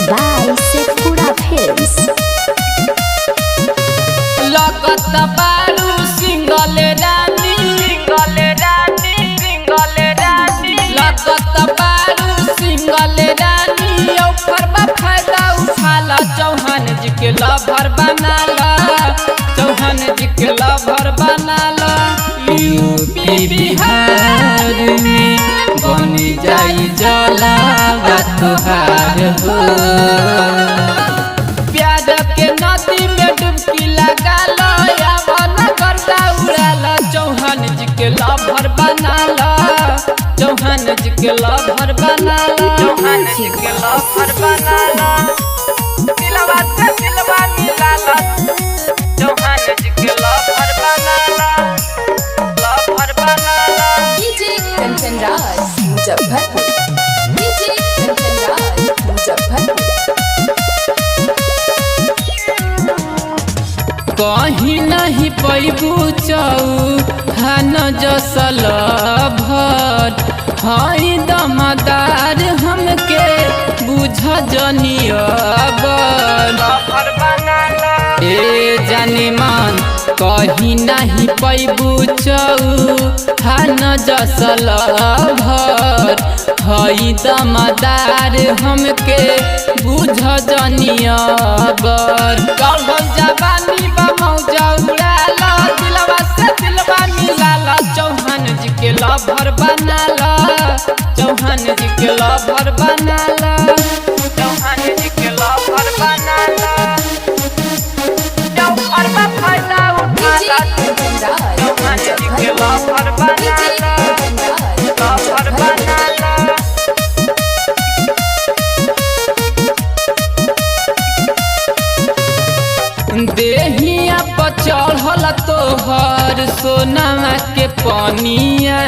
by Sefpura Films. लगत बारू single रानी लगत बारू सिंगल रानी ओफर बा फायदा उठाला चौहान जी के लवर बनाला चौहान जी के लवर बनाला यूपी बिहार में बन जाई जलावा तोहार हो प्यार के नदी में डुबकी लगा लो या वन करता उड़ा लो चौहान जी के लवर बना लो चौहान जी के लवर बना लो चौहान जी के लवर बना लो दिलवा से दिलवा मिला लो चौहान जी के लवर बना लो लवर बना लो DJ Kanchan Raj Muzaffarpur DJ Kanchan Raj Muzaffarpur कहीं नहीं पैबू चौहान जसल भर हई दमदार हमके बुझ जनियबर ए जाने मन कहीं नहीं पैबू चौहान जसल भर हई दमदार हमके बुझ जनियबर गढ़ल जवानी मौजा उड़ाला दिलवा से दिलवा मिलाला चौहान जी के लवर बनाला चौहान जी के लवर बनाला चौहान जी के लवर बनाला चौहान बा फायदा उठाला Kanchan Raj चौहान जी के लवर बनाला लवर बनाला देहिया पर चढ़ल तोहर सोनमा के पनिया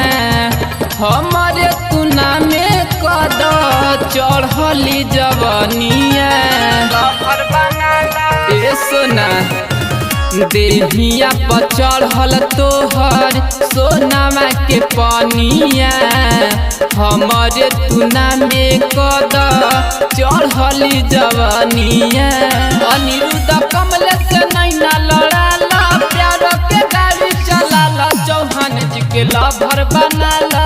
हमारे तुना में कद चढ़ली जवनिया ए सोना देहिया पर चढ़ल तोहर सोनमा के पनिया हमारे तुना में कद चढ़ली जवनिया अनिरुद्ध कमल से नैना लड़ाला प्यार के गाड़ी चलाला चौहान जी के लवर बनाला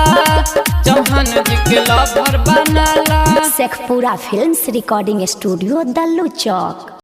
चौहान जी के लवर बनाला Sefpura Films Recording Studio, Dallu Chowk.